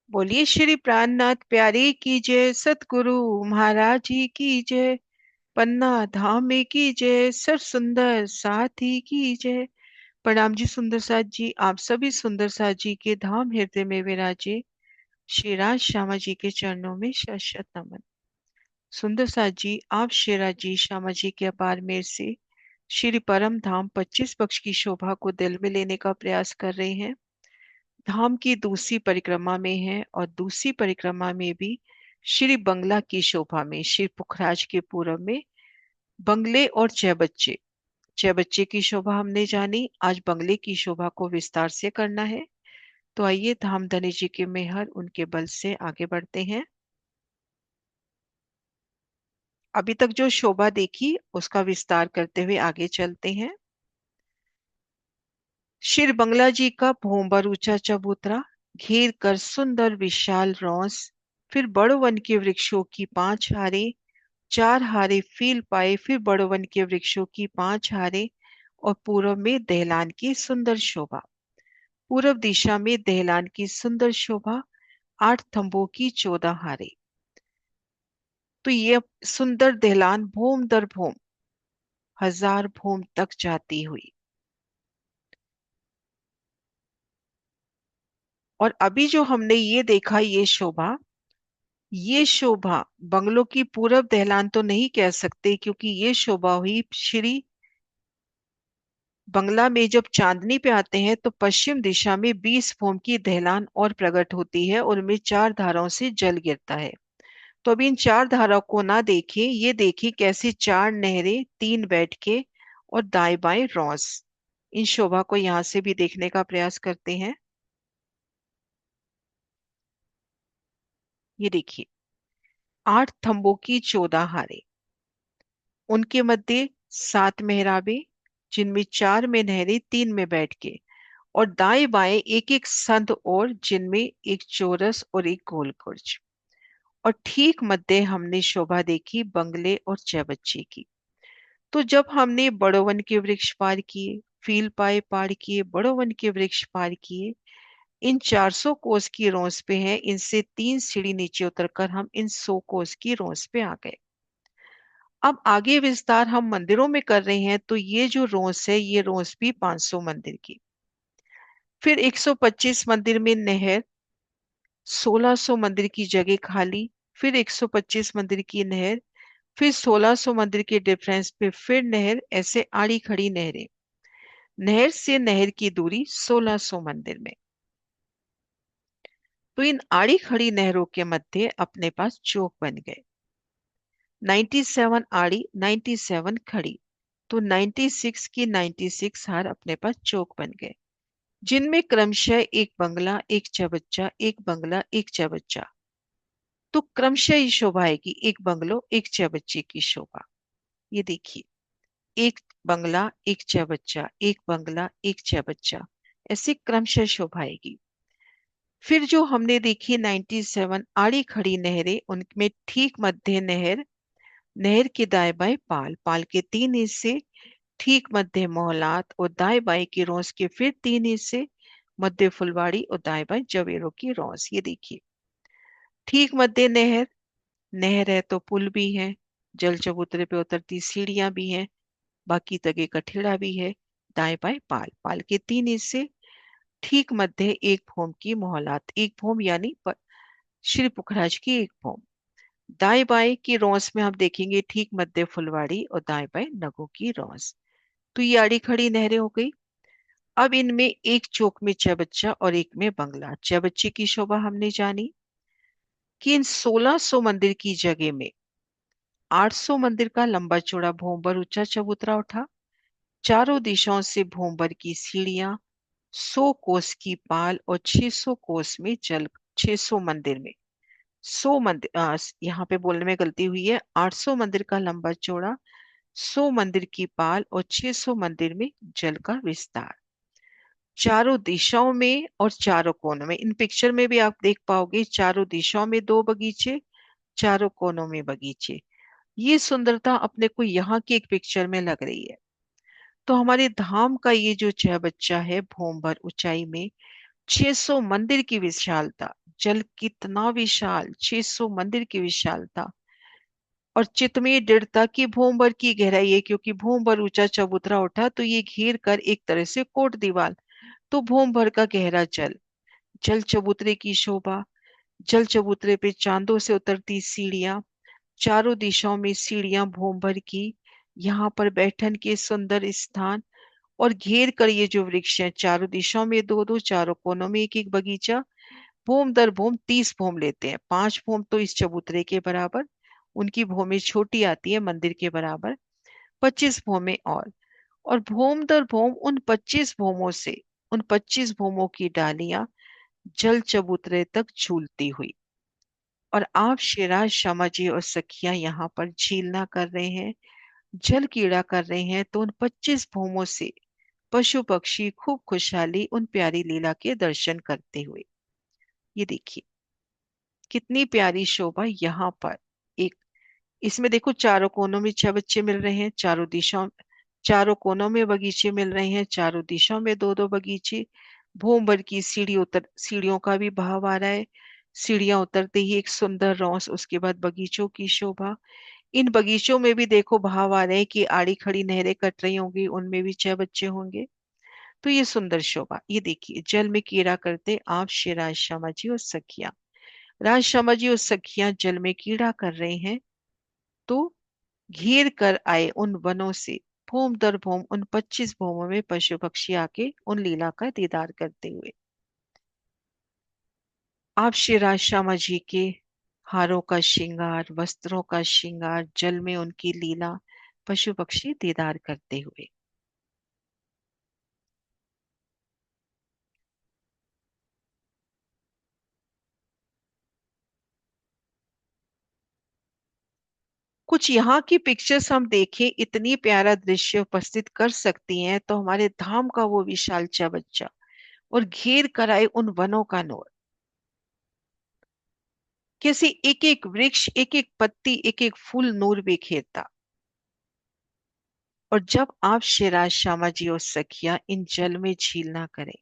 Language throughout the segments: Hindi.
बोलिए श्री प्राणनाथ प्यारे की जय, सतगुरु महाराज जी की जय। पन्ना धाम में की जय, सर सुंदर साथी की जय। प्रणाम जी सुंदर साथ जी, आप सभी सुंदर साथ जी के धाम हृदय में विराजे श्री राज श्यामा जी के चरणों में शत शत नमन। सुंदर साथ जी, आप श्री राज जी श्यामा जी के अपार मेर से श्री परम धाम 25 पक्ष की शोभा को दिल में लेने का प्रयास कर रहे हैं। धाम की दूसरी परिक्रमा में है और दूसरी परिक्रमा में भी श्री बंगला की शोभा में श्री पुखराज के पूरब में बंगले और छह बच्चे की शोभा हमने जानी। आज बंगले की शोभा को विस्तार से करना है। तो आइए धाम धनी जी के मेहर उनके बल से आगे बढ़ते हैं। अभी तक जो शोभा देखी उसका विस्तार करते हुए आगे चलते हैं। श्री बंगला जी का भोंबर ऊंचा चबूतरा, घेर कर सुंदर विशाल रौस, फिर बड़ो वन के वृक्षों की 5 हारे, 4 हारे फील पाए, फिर बड़ो वन के वृक्षों की 5 हारे और पूर्व में दहलान की सुंदर शोभा। पूर्व दिशा में दहलान की सुंदर शोभा, 8 थंबों की 14 हारे। तो ये सुंदर दहलान भूम दर भूम 1000 भूम तक जाती हुई। और अभी जो हमने ये देखा, ये शोभा बंगलों की पूरब दहलान तो नहीं कह सकते, क्योंकि ये शोभा हुई श्री बंगला में जब चांदनी पे आते हैं तो पश्चिम दिशा में 20 भूम की दहलान और प्रकट होती है और उनमें 4 धाराओं से जल गिरता है। तो अभी इन 4 धाराओं को ना देखें, ये देखिए कैसे 4 नहरें 3 बैठ के और दाएं बाएं रॉस। इन शोभा को यहां से भी देखने का प्रयास करते हैं। ये देखिए 8 थंबों की 14 हारे, उनके मध्य 7 मेहराबे, जिनमें 4 में नहरें 3 में बैठ के, और दाएं बाएं एक एक संध और, जिनमें एक चौरस और एक गोल कुर्ज। और ठीक मध्य हमने शोभा देखी बंगले और चौबच्चे की। तो जब हमने बड़ो वन के वृक्ष पार किए, फील पाए पार किए, बड़ो वन के वृक्ष पार किए, इन 400 कोस की रोस पे हैं, इनसे 3 सीढ़ी नीचे उतरकर हम इन 100 कोस की रोस पे आ गए। अब आगे विस्तार हम मंदिरों में कर रहे हैं, तो ये जो रोस है, ये रोस भी 500 मंदिर की। फिर 125 मंदिर में नहर, 1600 मंदिर की जगह खाली, फिर 125 मंदिर की नहर, फिर 1600 मंदिर के डिफरेंस पे फिर नहर, ऐसे आड़ी खड़ी नहरें। नहर से नहर की दूरी 1600 मंदिर में। तो इन आड़ी खड़ी नहरों के मध्य अपने पास चौक बन गए। 97 आड़ी, 97 खड़ी, तो 96 की 96 हार अपने पास चौक बन गए, जिनमें क्रमशः एक बंगला एक चबच्चा, एक बंगला एक चबच्चा। तो क्रमशः ही शोभा आएगी, एक बंगलो एक चबच्चे की शोभा। ये देखिए, एक बंगला एक चबच्चा, एक बंगला एक चबच्चा, ऐसे क्रमशः शोभा आएगी। फिर जो हमने देखी 97 आड़ी खड़ी नहरें, उनमें ठीक मध्य नहर, नहर के दाएं बाएं पाल, पाल के 3 हिस्से, ठीक मध्य मोहलात और दाएं बाएं की रौस के फिर 3 हिस्से, मध्य फुलवाड़ी और दाएं बाएं जवेरों की रौस। ये देखिए, ठीक मध्य नहर, नहर है तो पुल भी है, जल चबूतरे पे उतरती सीढ़ियां भी हैं, बाकी तगे कठेड़ा भी है, दाएं बाएं पाल, पाल के 3 हिस्से, ठीक मध्य एक भूम की मोहलात, एक भूम यानी श्री पुखराज की एक भूम। दाएं बाएं की रौस में आप देखेंगे ठीक मध्य फुलवाड़ी और दाएं बाएं नगों की रौस। तो ये आड़ी खड़ी नहरें हो गई। अब इनमें एक चौक में चबच्चा और एक में बंगला। चबच्चे की शोभा हमने जानी कि इन 1600 मंदिर की जगह में 800 मंदिर का लंबा चौड़ा भोंबर ऊंचा चबूतरा उठा, चारों दिशाओं से भोंबर की सीढ़ियां, 100 कोस की पाल और 600 कोस में जल, 600 मंदिर में 100 मंदिर, यहाँ पे बोलने में गलती हुई है, 800 मंदिर का लंबा चौड़ा, 100 मंदिर की पाल और 600 मंदिर में जल का विस्तार, चारों दिशाओं में और चारों कोनों में। इन पिक्चर में भी आप देख पाओगे, चारों दिशाओं में 2 बगीचे, चारों कोनों में बगीचे। ये सुंदरता अपने को यहाँ की एक पिक्चर में लग रही है। तो हमारे धाम का ये जो छह बच्चा है, भूम भर ऊंचाई में 600 मंदिर की विशालता, जल कितना विशाल, 600 मंदिर की विशालता। और चितमी दृढ़ता की भूमभर की गहराई है, क्योंकि भूमभर ऊंचा चबूतरा उठा तो ये घेर कर एक तरह से कोट दीवार। तो भूमभर का गहरा जल, जल चबूतरे की शोभा, जल चबूतरे पे चांदों से उतरती सीढ़ियां, चारों दिशाओं में सीढ़ियां भूमभर की, यहाँ पर बैठन के सुंदर स्थान। और घेर कर ये जो वृक्ष हैं, चारों दिशाओं में दो दो, चारों कोनों में एक एक बगीचा। भूम दर भूम 30 भूम लेते हैं, 5 भूम तो इस चबूतरे के बराबर, उनकी भूमि छोटी आती है मंदिर के बराबर, 25 भूमि और भूम दर भूम उन 25 भूमों से, उन 25 भूमों की डालियां जल चबूतरे तक झूलती हुई। और आप शिराज शमा जी और सखियां यहाँ पर झीलना कर रहे हैं, जल कीड़ा कर रहे हैं, तो उन 25 भूमों से पशु पक्षी खूब खुशहाली उन प्यारी लीला के दर्शन करते हुए। ये देखिए कितनी प्यारी शोभा यहाँ पर। एक, इसमें देखो चारों कोनों में 6 बच्चे मिल रहे हैं, चारों दिशाओं, चारों कोनों में बगीचे मिल रहे हैं, चारों दिशाओं में दो दो बगीचे। भूम भर की सीढ़ी उतर, सीढ़ियों का भी बहाव आ रहा है, सीढ़ियां उतरते ही एक सुंदर रौस, उसके बाद बगीचों की शोभा। इन बगीचों में भी देखो बहाव आ रहे हैं कि आड़ी खड़ी नहरें कट रही होंगी, उनमें भी 6 बच्चे होंगे। तो ये सुंदर शोभा, ये देखिए जल में कीड़ा करते आप श्री राज शर्मा जी और सखिया, राज शर्मा जी और सखियां जल में कीड़ा कर रहे हैं। तो घेर कर आए उन वनों से भूम दर भूम उन 25 भूमों में पशु पक्षी आके उन लीला का दीदार करते हुए। आप श्री राज श्यामा जी के हारों का श्रृंगार, वस्त्रों का श्रृंगार, जल में उनकी लीला, पशु पक्षी दीदार करते हुए। कुछ यहाँ की पिक्चर्स हम देखें, इतनी प्यारा दृश्य उपस्थित कर सकती हैं, तो हमारे धाम का वो विशाल चबच्चा और घेर कराए उन वनों का नूर, कैसे एक एक वृक्ष, एक एक पत्ती, एक एक फूल नूर बिखेरता। और जब आप शिराज श्यामा जी और सखिया इन जल में झीलना करें,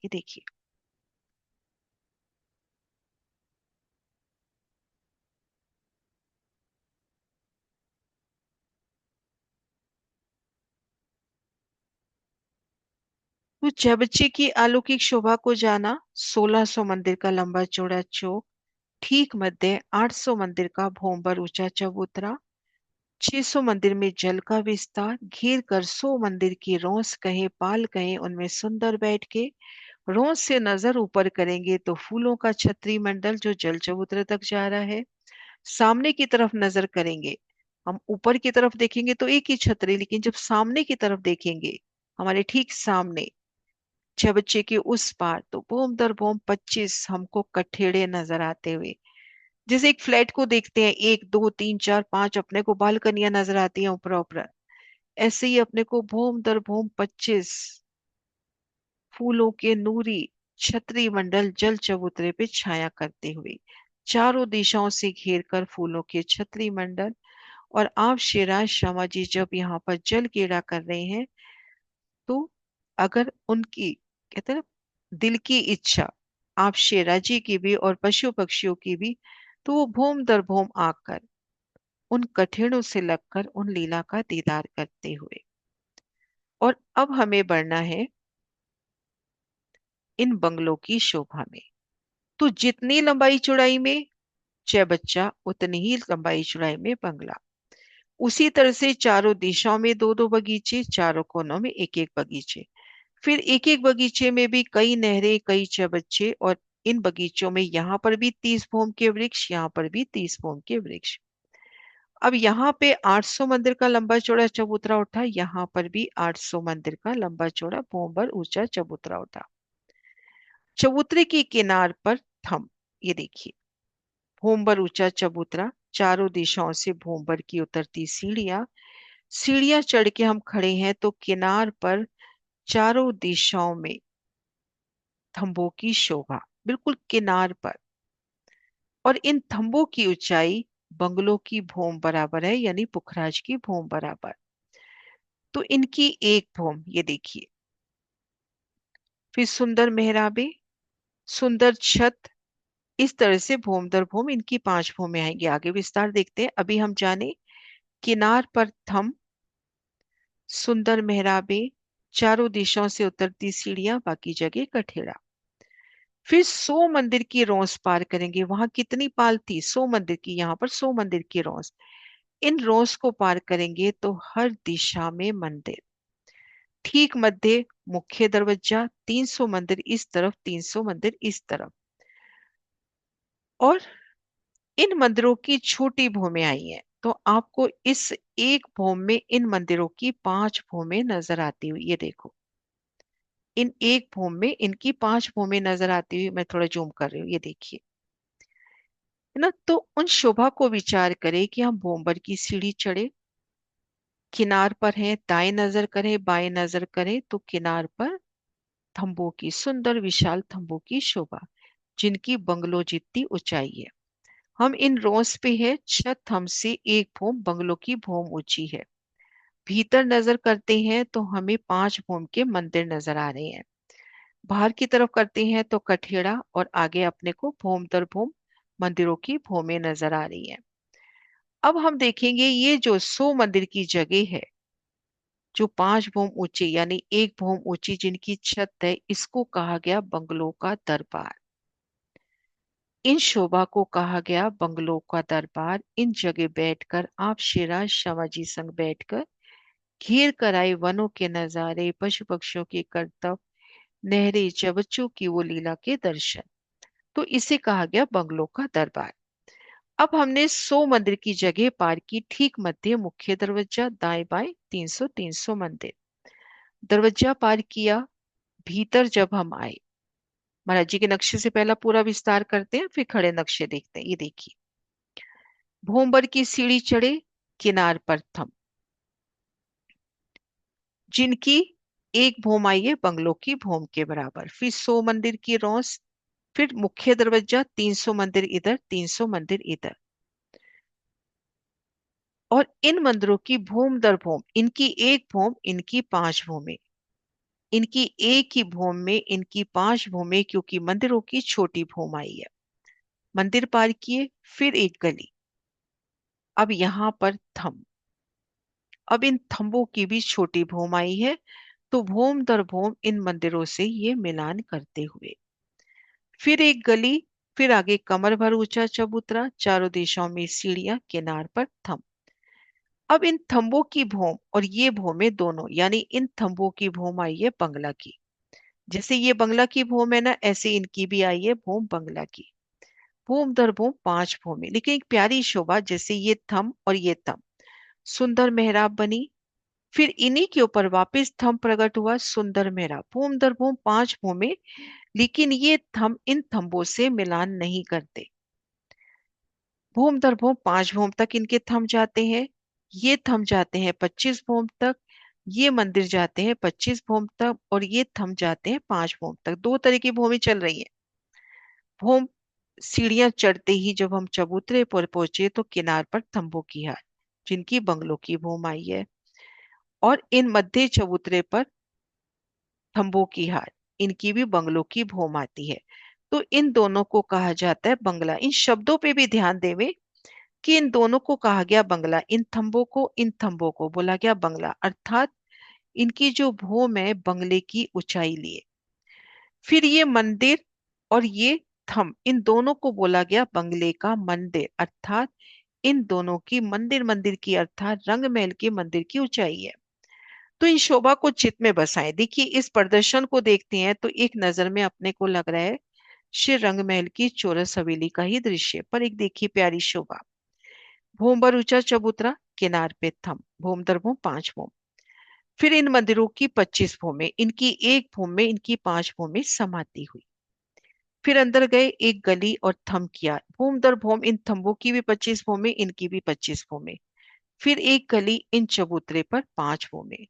ये देखिए तो जबचे की अलौकिक शोभा को जाना। 1600 मंदिर का लंबा चौड़ा चौक, ठीक मध्य 800 मंदिर का भोंबर ऊंचा चबूतरा, 600 मंदिर में जल का विस्तार, घेर कर 100 मंदिर की रोंस कहें पाल कहें, उनमें सुंदर बैठ के रोंस से नजर ऊपर करेंगे तो फूलों का छत्री मंडल जो जल चबूतरे तक जा रहा है। सामने की तरफ नजर करेंगे, हम ऊपर की तरफ देखेंगे तो एक ही छतरी, लेकिन जब सामने की तरफ देखेंगे, हमारे ठीक सामने बच्चे के उस पार, तो बोम दर बोम 25 हमको कठेड़े नजर आते हुए। जैसे एक फ्लैट को देखते हैं, 1 2 3 4 5 अपने को बालकनियां नजर आती हैं ऊपर ऊपर, ऐसे ही अपने को भोम दर भोम 25 फूलों के नूरी छतरी मंडल जल चबूतरे पे छाया करते हुए, चारों दिशाओं से घेर कर फूलों के छतरी मंडल। और आप शिराज शर्मा जी जब यहाँ पर जल क्रीड़ा कर रहे हैं, तो अगर उनकी, कहते हैं ना, दिल की इच्छा, आप शेरा जी की भी और पशु पक्षियों की भी, तो वो भूम दर भूम आकर उन कठिनों से लगकर उन लीला का दीदार करते हुए। और अब हमें बढ़ना है इन बंगलों की शोभा में। तो जितनी लंबाई चौड़ाई में बच्चा, उतनी ही लंबाई चौड़ाई में बंगला। उसी तरह से चारों दिशाओं में दो दो बगीचे, चारों कोनों में एक एक बगीचे, फिर एक एक बगीचे में भी कई नहरें, कई चबच्चे। और इन बगीचों में यहाँ पर भी 30 भूम के वृक्ष, यहाँ पर भी 30 भूम के वृक्ष। अब यहाँ पे 800 मंदिर का लंबा चौड़ा चबूतरा उठा, यहाँ पर भी 800 मंदिर का लंबा चौड़ा भूमभर ऊंचा चबूतरा उठा। चबूतरे की किनार पर थम, ये देखिए भूमभर ऊंचा चबूतरा, चारों दिशाओं से भूमभर की उतरती सीढ़ियां, सीढ़ियां चढ़ के हम खड़े हैं तो किनार पर चारों दिशाओं में थंभों की शोभा, बिल्कुल किनार पर। और इन थंबों की ऊंचाई बंगलों की भूम बराबर है, यानी पुखराज की भूम बराबर। तो इनकी एक भूम ये देखिए, फिर सुंदर मेहराबे, सुंदर छत, इस तरह से भूम दर भूम इनकी 5 भूमें आएंगी। आगे विस्तार देखते हैं। अभी हम जाने किनार पर थम, सुंदर मेहराबे, चारों दिशाओं से उतरती सीढ़ियां, बाकी जगह कठेड़ा। फिर 100 मंदिर की रौंस पार करेंगे। वहां कितनी पाल थी? 100 मंदिर की, यहाँ पर 100 मंदिर की रौंस। इन रौंस को पार करेंगे तो हर दिशा में मंदिर। ठीक मध्य मुख्य दरवाजा, 300 मंदिर इस तरफ, 300 मंदिर इस तरफ। और इन मंदिरों की छोटी भूमें आई हैं, तो आपको इस एक भूम में इन मंदिरों की 5 भूमें नजर आती हुई, ये देखो, इन एक भूम में इनकी 5 भूमें नजर आती हुई। मैं थोड़ा जूम कर रही हूँ, ये देखिए, है ना। तो उन शोभा को विचार करें कि हम भूमभर की सीढ़ी चढ़े, किनार पर हैं, दाएं नजर करें बाएं नजर करें तो किनार पर थंबों की, सुंदर विशाल थंबों की शोभा, जिनकी बंगलों जितनी ऊंचाई है। हम इन रोस पे है, छत हमसे एक भूम बंगलों की भूम ऊंची है। भीतर नजर करते हैं तो हमें 5 भूम के मंदिर नजर आ रहे हैं। बाहर की तरफ करते हैं तो कठेड़ा, और आगे अपने को भूम दर भूम मंदिरों की भूमें नजर आ रही है। अब हम देखेंगे ये जो 100 मंदिर की जगह है, जो 5 भूम ऊंची यानी एक भूम ऊंची जिनकी छत है, इसको कहा गया बंगलों का दरबार। इन शोभा को कहा गया बंगलों का दरबार। इन जगह बैठकर आप शेरा शमाजी संग बैठकर घेर कर आए वनों के नजारे, पशु पक्षियों के करतब, नहरें, चबच्चों की वो लीला के दर्शन। तो इसे कहा गया बंगलों का दरबार। अब हमने 100 मंदिर की जगह पार की। ठीक मध्य मुख्य दरवाजा, दाएं बाएं 300 300 मंदिर। दरवाजा पार किया, भीतर जब हम आए, महाराज जी के नक्शे से पहला पूरा विस्तार करते हैं, फिर खड़े नक्शे देखते हैं। ये देखिए, भूमबर की सीढ़ी चढ़े, किनार पर थम, जिनकी एक भूम आई है बंगलों की भूम के बराबर। फिर 100 मंदिर की रौस, फिर मुख्य दरवाजा, 300 मंदिर इधर 300 मंदिर इधर। और इन मंदिरों की भूम दर भूम, इनकी एक भूम इनकी 5 भूमें, इनकी एक ही भूम में इनकी 5 भूमें, क्योंकि मंदिरों की छोटी भूम आई है। मंदिर पार किए, फिर एक गली, अब यहां पर थम। अब इन थंबों की भी छोटी भूम आई है, तो भूम दर भूम इन मंदिरों से ये मिलान करते हुए फिर एक गली, फिर आगे कमर भर ऊंचा चबूतरा, चारों दिशाओं में सीढ़ियां, किनार पर थम। अब इन थंबों की भूम और ये भूमें दोनों, यानी इन थंबों की भूम आई है बंगला की। जैसे ये बंगला की भूम है ना, ऐसे इनकी भी आई है भूम बंगला की। भूम दर भूम 5 भूमि, लेकिन एक प्यारी शोभा, जैसे ये थम और ये थम, सुंदर मेहराब बनी। फिर इन्हीं के ऊपर वापस थम प्रकट हुआ, सुंदर मेहराब। भूम दर भूम 5 भूमि, लेकिन ये थम इन थंबों से मिलान नहीं करते। भूम दर भूम 5 भूम तक इनके थम जाते हैं, ये थम जाते हैं 25 भूम तक, ये मंदिर जाते हैं 25 भूम तक, और ये थम जाते हैं 5 भूम तक। दो तरह की भूमि चल रही है। भूम सीढ़ियां चढ़ते ही जब हम चबूतरे पर पहुंचे तो किनार पर तंबू की हार, जिनकी बंगलों की भूम आई है। और इन मध्य चबूतरे पर तंबू की हार, इनकी भी बंगलों की भूम आती है। तो इन दोनों को कहा जाता है बंगला। इन शब्दों पे भी ध्यान देवे कि इन दोनों को कहा गया बंगला। इन थंबों को बोला गया बंगला, अर्थात इनकी जो भूम है बंगले की ऊंचाई लिए। फिर ये मंदिर और ये थम, इन दोनों को बोला गया बंगले का मंदिर, अर्थात इन दोनों की मंदिर, मंदिर की अर्थात रंग महल के मंदिर की ऊंचाई है। तो इन शोभा को चित्त में बसाएं। देखिए, इस प्रदर्शन को देखते हैं तो एक नजर में अपने को लग रहा है श्री रंग महल की चौरस हवेली का ही दृश्य, पर एक देखिए प्यारी शोभा। भूम पर ऊंचा चबूतरा, किनार पे थम, भूम दर भूम 5 भूम। फिर इन मंदिरों की 25 भूमें, इनकी एक भूम में इनकी 5 भूमें समाती हुई। फिर अंदर गए, एक गली और थम किया, भूम दर भूम इन थंबों की भी 25 भूमें, इनकी भी 25 भूमें। फिर एक गली, इन चबूतरे पर 5 भूमें।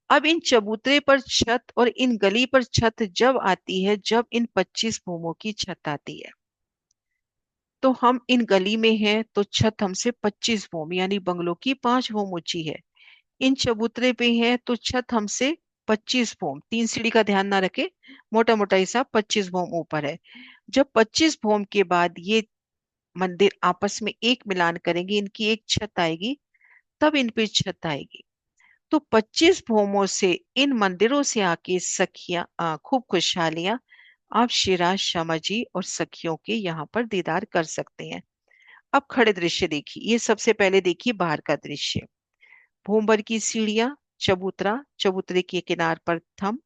अब इन चबूतरे पर छत और इन गली पर छत जब आती है, जब इन 25 भूमों की छत आती है। तो हम इन गली में हैं तो छत हमसे 25 भूम यानी बंगलों की 5 भूम ऊंची है। इन चबूतरे पे हैं तो छत हमसे 25 भूम, 3 सीढ़ी का ध्यान ना रखे, मोटा मोटा हिसाब 25 भूम ऊपर है। जब 25 भूम के बाद ये मंदिर आपस में एक मिलान करेंगे, इनकी एक छत आएगी, तब इन पे छत आएगी। तो 25 भूमों से इन मंदिरों से आके सखियां खूब खुशहालियां आप शिराज शमा जी और सखियों के यहाँ पर दीदार कर सकते हैं। अब खड़े दृश्य देखिए, ये सबसे पहले देखिए बाहर का दृश्य। भूमभर की सीढ़ियां, चबूतरा, चबूतरे के किनार पर थम,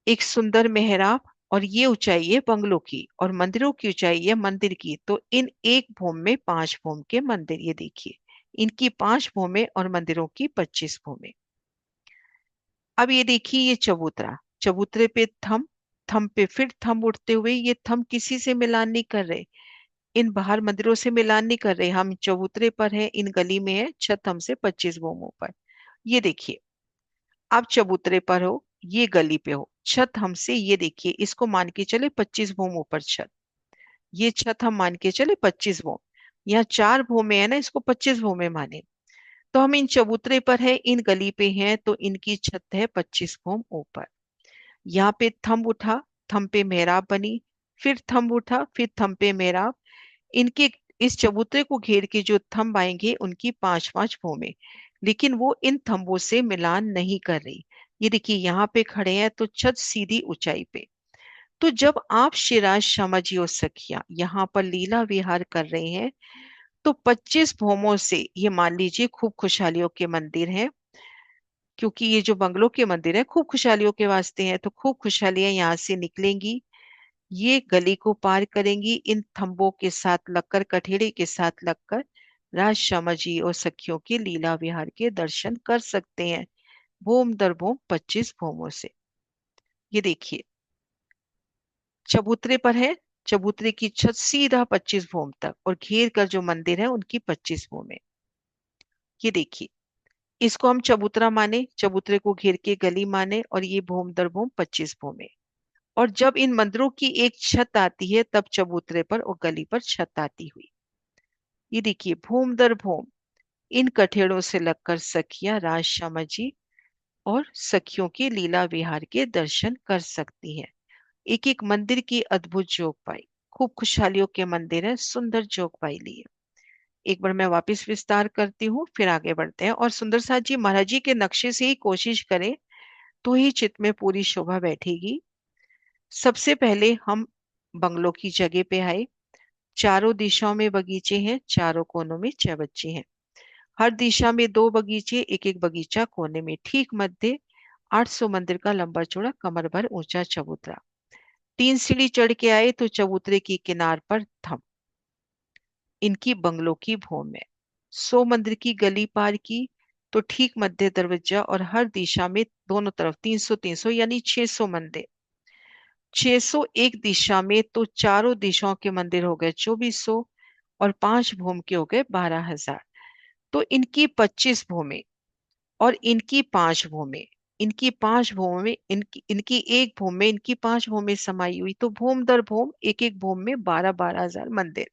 एक सुंदर मेहराब, और ये ऊंचाई है बंगलों की और मंदिरों की ऊंचाई है मंदिर की। तो इन एक भूम में 5 भूम के मंदिर, ये देखिए इनकी 5 भूमें और मंदिरों की 25 भूमें। अब ये देखिए ये चबूतरा, चबूतरे पे थम, थम पे फिर थम उठते हुए, ये थम किसी से मिलान नहीं कर रहे, इन बाहर मंदिरों से मिलान नहीं कर रहे, हम चबूतरे पर है, इन गली में है, छत हमसे 25 भूमों पर। ये देखिए आप चबूतरे पर हो, ये गली पे हो, छत हमसे, ये देखिए इसको मान के चले 25 भूम ऊपर छत, ये छत हम मान के चले 25 भूम, यहाँ 4 भूमे है ना, इसको 25 भूमे माने। तो हम इन चबूतरे पर है, इन गली पे हैं तो इनकी छत है 25 भूम ऊपर। यहाँ पे थंब उठा, थंब पे मेहराब बनी, फिर थंब उठा, फिर थंब पे मेहराब। इनके इस चबूतरे को घेर के जो थंब आएंगे उनकी 5-5 भूमें, लेकिन वो इन थंबों से मिलान नहीं कर रही। ये देखिए यहाँ पे खड़े हैं तो छत सीधी ऊंचाई पे। तो जब आप शिराज शमा जी और सखिया यहाँ पर लीला विहार कर रहे हैं तो 25 भूमों से ये मान लीजिए खूब खुशहालियों के मंदिर हैं, क्योंकि ये जो बंगलों के मंदिर है खूब खुशहालियों के वास्ते हैं, तो खूब खुशहालियां यहाँ से निकलेंगी, ये गली को पार करेंगी, इन थंबों के साथ लगकर, कठेड़े के साथ लगकर राज शमा जी और सखियों के लीला विहार के दर्शन कर सकते हैं, भूम दर भूम 25 भूमों से। ये देखिए चबूतरे पर है, चबूतरे की छत सीधा 25 भूम तक और घेर कर जो मंदिर है उनकी 25 भूमें। ये देखिए इसको हम चबूतरा माने, चबूतरे को घेर के गली माने, और ये भूम दर भूम 25 भूमि। और जब इन मंदिरों की एक छत आती है तब चबूतरे पर और गली पर छत आती हुई। ये देखिए भूम दर भूम इन कठेड़ों से लगकर सखियां राज शमा जी और सखियों के लीला विहार के दर्शन कर सकती हैं। एक एक मंदिर की अद्भुत जोगपाई, खूब खुशहालियों के मंदिर है, सुंदर जोगपाई लिए। एक बार मैं वापस विस्तार करती हूँ फिर आगे बढ़ते हैं। और सुंदर साथ जी महाराज जी के नक्शे से ही कोशिश करें तो ही चित्त में पूरी शोभा बैठेगी। सबसे पहले हम बंगलों की जगह पे आए, चारों दिशाओं में बगीचे हैं, चारों कोनों में 6 बच्चे हैं, हर दिशा में 2 बगीचे, एक एक बगीचा कोने में, ठीक मध्य 800 मंदिर का लंबा चौड़ा कमर भर ऊंचा चबूतरा। 3 सीढ़ी चढ़ के आए तो चबूतरे की किनार पर थम, इनकी बंगलों की भूम है। 100 मंदिर की गली पार की तो ठीक मध्य दरवाजा और हर दिशा में दोनों तरफ 300-300 यानी 600 मंदिर। 600 एक दिशा में तो चारों दिशाओं के मंदिर हो गए 2400 और 5 भूम के हो गए 12,000। तो इनकी 25 भूमि और इनकी 5 भूमि, इनकी 5 भूमि, इनकी इनकी एक भूमि में इनकी 5 भूमि समाई हुई, तो भूम दर भूम एक एक भूम में 12,000 मंदिर।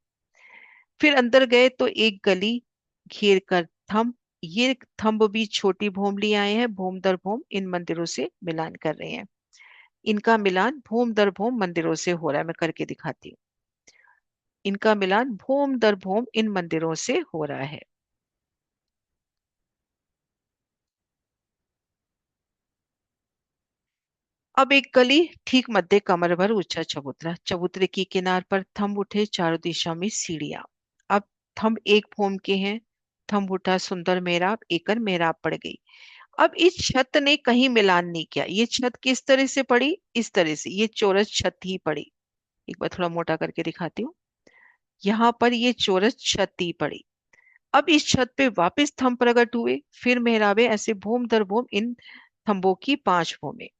फिर अंदर गए तो एक गली घेर कर थंब, ये थंब भी छोटी भूम लिए आए हैं, भूम दर भूम इन मंदिरों से मिलान कर रहे हैं। इनका मिलान भूम दर भूम मंदिरों से हो रहा है, मैं करके दिखाती हूँ। इनका मिलान भूम दर भूम इन मंदिरों से हो रहा है। अब एक गली, ठीक मध्य कमर भर ऊंचा चबूतरा, चबूतरे की किनार पर थंब उठे, चारों दिशा में सीढ़ियां। अब थंब एक भूम के हैं, थंब उठा सुंदर मेहराब, एकन मेहराब पड़ गई। अब इस छत ने कहीं मिलान नहीं किया, ये छत किस तरह से पड़ी, इस तरह से ये चौरस छत ही पड़ी। एक बार थोड़ा मोटा करके दिखाती हूँ, यहाँ पर ये चौरस छत ही पड़ी। अब इस छत पे वापस थंब प्रकट हुए, फिर मेहराबे, ऐसे भूम दर भूम इन थंबों की 5 भूमि,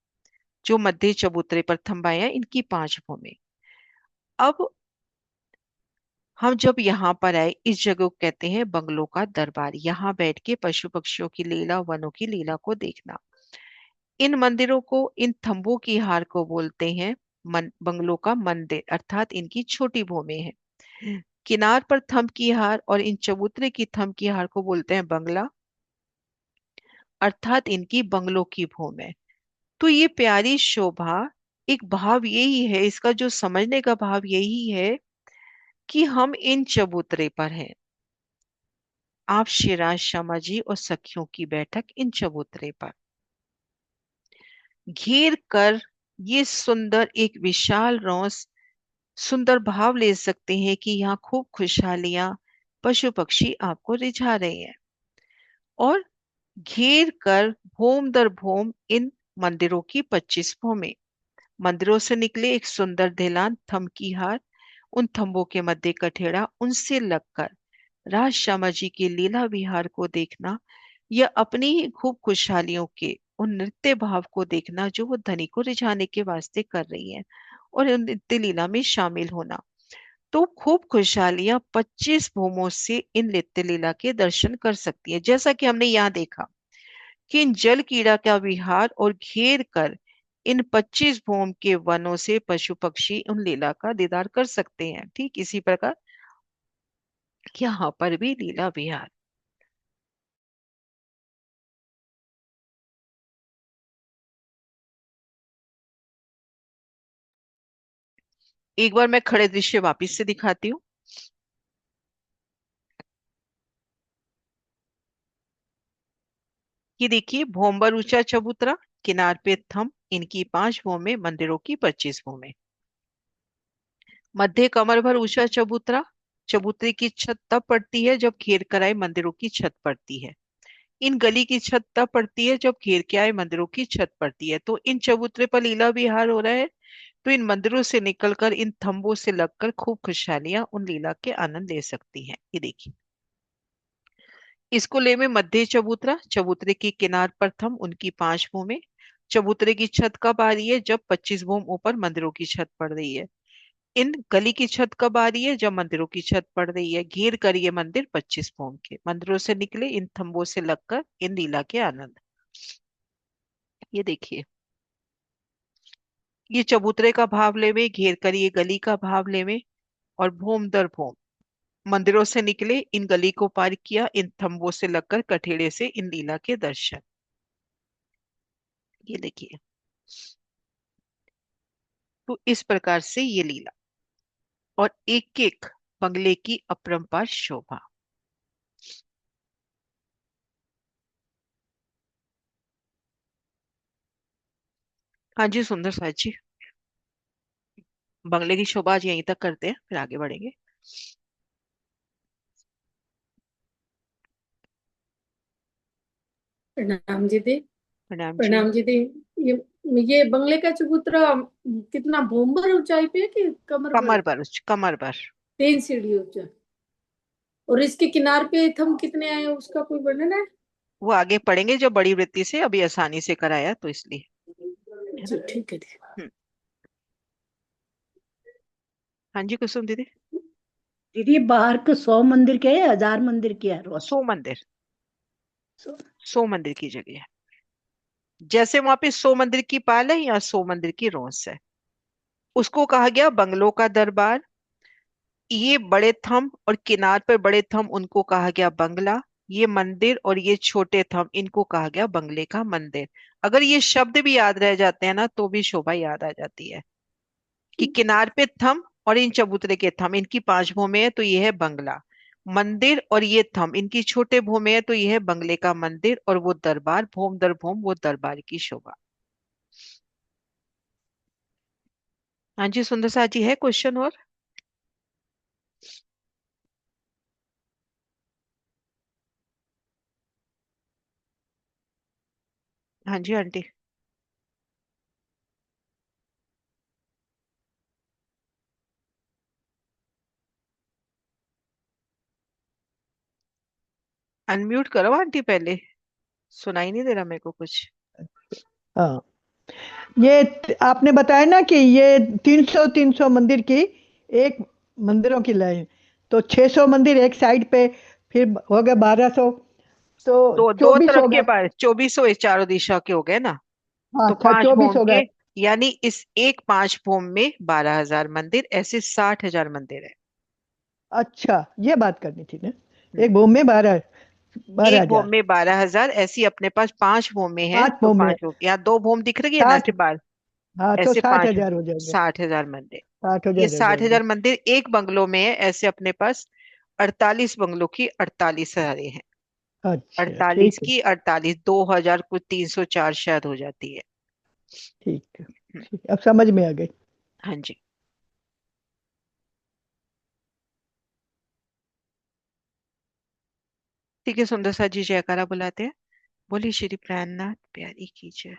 जो मध्य चबूतरे पर थंबाए हैं इनकी 5 भूमि। अब हम जब यहाँ पर आए, इस जगह को कहते हैं बंगलों का दरबार, यहाँ बैठ के पशु पक्षियों की लीला, वनों की लीला को देखना। इन मंदिरों को, इन थंबों की हार को बोलते हैं बंगलों का मंदिर, अर्थात इनकी छोटी भूमि है। किनार पर थंब की हार और इन चबूतरे की थंब की हार को बोलते हैं बंगला, अर्थात इनकी बंगलों की भूमि है। तो ये प्यारी शोभा, एक भाव यही है, इसका जो समझने का भाव यही है कि हम इन चबूतरे पर हैं। आप शिराज शमा जी और सखियों की बैठक इन चबूतरे पर घेर कर ये सुंदर एक विशाल रोस सुंदर भाव ले सकते हैं कि यहाँ खूब खुशहालियां पशु पक्षी आपको रिझा रहे हैं। और घेर कर भोम दर भोम इन मंदिरों की 25 भूमि, मंदिरों से निकले एक सुंदर ढलान, थंब की हार, उन थंबों के मध्य कठेड़ा, उनसे लगकर राज श्यामा जी के लीला विहार को देखना, या अपनी ही खूब खुशहालियों के उन नृत्य भाव को देखना जो वो धनी को रिझाने के वास्ते कर रही है, और उन नृत्य लीला में शामिल होना। तो खूब खुशहालियां 25 भूमों से इन नृत्य लीला के दर्शन कर सकती है। जैसा कि हमने यहाँ देखा कि इन जल कीड़ा का विहार और घेर कर इन 25 भूम के वनों से पशु पक्षी उन लीला का दीदार कर सकते हैं, ठीक इसी प्रकार यहाँ पर भी लीला विहार। एक बार मैं खड़े दृश्य वापिस से दिखाती हूँ। ये देखिए, भोंबर ऊंचा चबूतरा, किनार पे थम, इनकी 5 भूमें, मंदिरों की 25 भूमें। मध्य कमर भर ऊंचा चबूतरा, चबूतरे की छत तब पड़ती है जब घेर कर आए मंदिरों की छत पड़ती है। इन गली की छत तब पड़ती है जब घेर के आए मंदिरों की छत पड़ती है। तो इन चबूतरे पर लीला विहार हो रहा है, तो इन मंदिरों से निकलकर इन थंबों से लगकर खूब खुशहालियां उन लीला के आनंद ले सकती हैं। ये देखिए, इसको ले में मध्य चबूतरा, चबूतरे की किनार पर थम, उनकी 5 भूमें। चबूतरे की छत कब आ रही है? जब 25 भूम ऊपर मंदिरों की छत पड़ रही है। इन गली की छत कब आ रही है? जब मंदिरों की छत पड़ रही है। घेर कर ये मंदिर 25 भूम के, मंदिरों से निकले इन थंबों से लगकर इन लीला के आनंद। ये देखिए, ये चबूतरे का भाव लेवे, घेर कर ये गली का भाव लेवे, और भूम दर भूम मंदिरों से निकले इन गली को पार किया, इन थंबों से लगकर कठेड़े से इन लीला के दर्शन। ये देखिए, तो इस प्रकार से ये लीला और एक एक बंगले की अपरंपार शोभा। हाँ जी सुंदर साथ जी, बंगले की शोभा आज यहीं तक करते हैं, फिर आगे बढ़ेंगे। प्रणाम दीदी। प्रणाम जी। प्रणाम दीदी। ये ये बंगले का चबूतरा कितना भोंबर ऊंचाई पे है कि कमर भर? कमर पर। 3 सीढ़ी ऊंचा। और इसके किनार पे थम कितने आए हैं, उसका कोई वर्णन है? वो आगे पढ़ेंगे जब बड़ी वृत्ति से, अभी आसानी से कराया तो इसलिए, है ना। जी ठीक है दीदी। हम्म। हाँ जी कुसुम दीदी। दीदी बाहर के 100 मंदिर के है, 1000 मंदिर की है रोज? 100 मंदिर, सो 100 मंदिर की जगह है। जैसे वहां पे 100 मंदिर की पाल है, यहाँ 100 मंदिर की रोंस है। उसको कहा गया बंगलों का दरबार। ये बड़े थंब और किनार पर बड़े थंब, उनको कहा गया बंगला। ये मंदिर और ये छोटे थंब, इनको कहा गया बंगले का मंदिर। अगर ये शब्द भी याद रह जाते हैं ना, तो भी शोभा याद आ जाती है कि किनार पे थंब और इन चबूतरे के थंब, इनकी 5 भूमि है तो ये है बंगला। मंदिर और ये थंब, इनकी छोटे भूमि है तो ये है बंगले का मंदिर, और वो दरबार, भूम दर भूम वो दरबार की शोभा। हाँ जी सुंदर सा जी, है क्वेश्चन और? हाँ जी आंटी। अनम्यूट करो आंटी पहले, सुनाई नहीं दे रहा मेरे को कुछ। हाँ, आपने बताया ना कि ये 300 300 मंदिर की एक मंदिरों की लाइन, तो 600 मंदिर एक साइड पे, फिर हो गए 1200, तो दो दो 24 तरफ हो के गए। बार 24 चारों दिशा के हो गए ना। हाँ तो अच्छा, 5 24 भूम हो गए। के, यानी इस एक 5 भूम में 12,000 मंदिर, ऐसे 60,000 मंदिर है। अच्छा, ये बात करनी थी ना। एक भूम में 12 12 एक भूम हजार में 12,000, ऐसी अपने पास 5 भूमे हैं 5 तो भूम में 5 हो, यहाँ 2 भूम दिख रही है ना, 60। ऐसे बार, हाँ, तो ऐसे 60 5, हजार हो जाएंगे। 60,000 मंदिर। साठ ये हजार हो साठ जाएंगे। हजार मंदिर एक बंगलो में है, ऐसे अपने पास 48 बंगलों की 48 हजारें हैं। अच्छा, 48 ठीक है। की 48, 2,000 कुछ 304 शायद हो जाती है। ठीक है, हम्म, ठीक, अब समझ में आ गई। हाँ जी। ठीक है, सुंदर सा जी जयकारा बुलाते हैं। बोली श्री प्राणनाथ प्यारी की जय।